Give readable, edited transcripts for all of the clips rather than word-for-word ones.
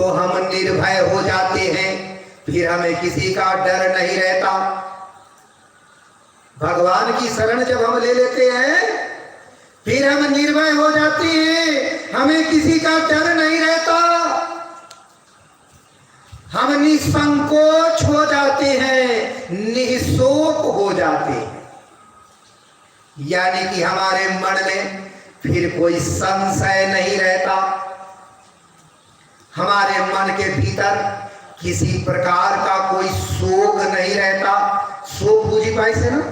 तो हम निर्भय हो जाते हैं, फिर हमें किसी का डर नहीं रहता। भगवान की शरण जब हम ले लेते हैं फिर हम निर्भय हो जाते हैं, हमें किसी का डर नहीं रहता, हम निसंकोच हो जाते हैं, निःशोक हो जाते हैं। यानी कि हमारे मन में फिर कोई संशय नहीं रहता, हमारे मन के भीतर किसी प्रकार का कोई शोक नहीं रहता। शोक बुझी पाई से ना,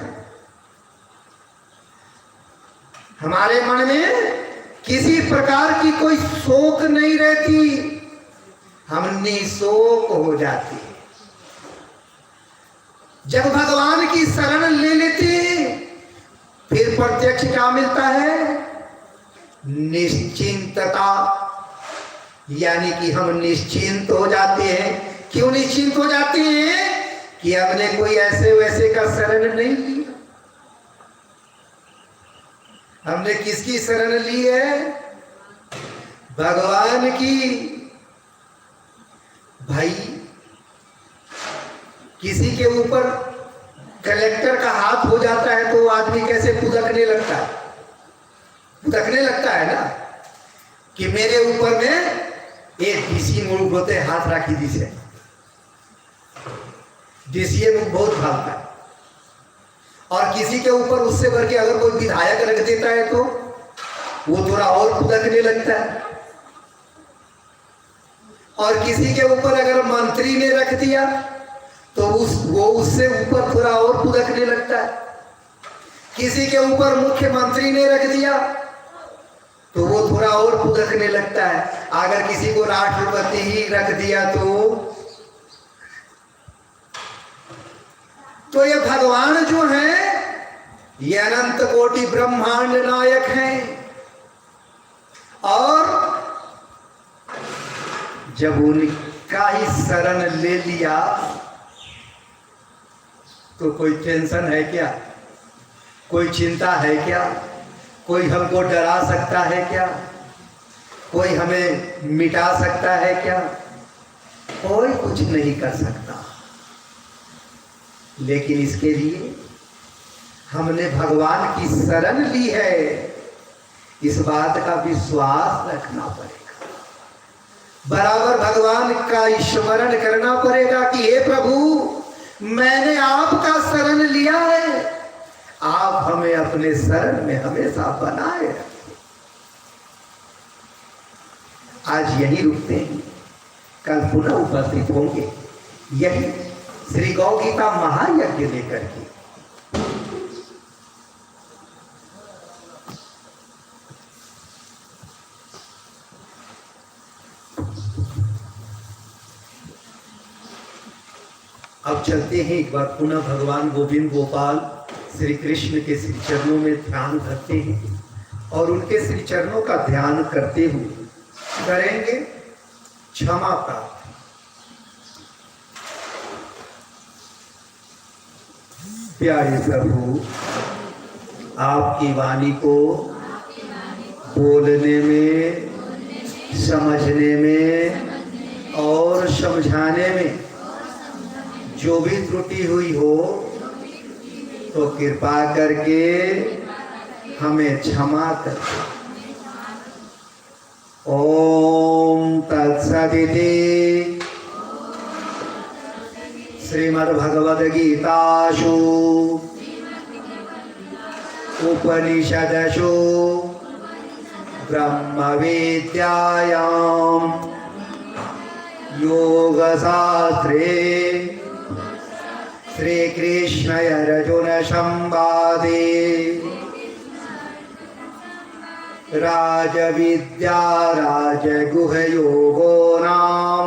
हमारे मन में किसी प्रकार की कोई शोक नहीं रहती, हम निशोक हो जाते हैं। जब भगवान की शरण ले लेते हैं फिर प्रत्यक्ष क्या मिलता है? निश्चिंतता। यानी कि हम निश्चिंत हो जाते हैं। क्यों निश्चिंत हो जाते हैं? कि हमने कोई ऐसे वैसे का शरण नहीं लिया। हमने किसकी शरण ली है? भगवान की। भाई किसी के ऊपर कलेक्टर का हाथ हो जाता है तो आदमी कैसे फुदकने लगता है? फुदकने लगता है ना कि मेरे ऊपर में एक डीसी मुल्क होते हाथ राखी दिसे, डीसीए मुल्क बहुत भागता है। और किसी के ऊपर उससे भर के अगर कोई विधायक रख देता है तो वो थोड़ा और फुदकने लगता है। और किसी के ऊपर अगर मंत्री ने रख दिया तो वो उससे ऊपर थोड़ा और फुदकने लगता है। किसी के ऊपर मुख्यमंत्री ने रख दिया तो वो थोड़ा और फुदकने लगता है। अगर किसी को राष्ट्रपति ही रख दिया तो ये भगवान जो है ये अनंत कोटि ब्रह्मांड नायक हैं। और जब उनका ही शरण ले लिया तो कोई टेंशन है क्या? कोई चिंता है क्या? कोई हमको डरा सकता है क्या? कोई हमें मिटा सकता है क्या? कोई कुछ नहीं कर सकता। लेकिन इसके लिए हमने भगवान की शरण ली है, इस बात का विश्वास रखना पड़ेगा। बराबर भगवान का स्मरण करना पड़ेगा कि हे प्रभु, मैंने आपका शरण लिया है, आप हमें अपने शरण में हमेशा बनाए रखें। आज यही रुकते हैं, कल पुनः उपस्थित होंगे यही श्री गौ गीता महायज्ञ लेकर के। अब चलते हैं एक बार पुनः भगवान गोविंद गोपाल श्री कृष्ण के श्री चरणों में ध्यान करते हैं और उनके श्री चरणों का ध्यान करते हुए करेंगे क्षमा प्राप्ति। प्यारे प्रभु, आपकी वाणी को बोलने में, समझने में और समझाने में जो भी त्रुटि हुई हो तो कृपा करके हमें क्षमा कर। ओम तत्सदिति श्रीमद्भगवद्गीतासु उपनिषदसु ब्रह्मविद्यायां योगशास्त्रे श्री कृष्ण अर्जुन संवादे राजविद्या राजगुह योगो नाम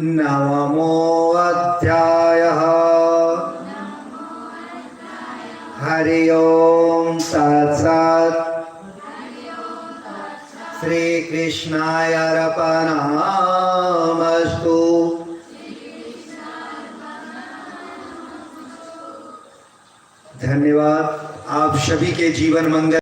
नवमो अध्यायः। हरि ओम तत्सत्। श्री कृष्णाय अर्पणमस्तु। धन्यवाद। आप सभी के जीवन मंगल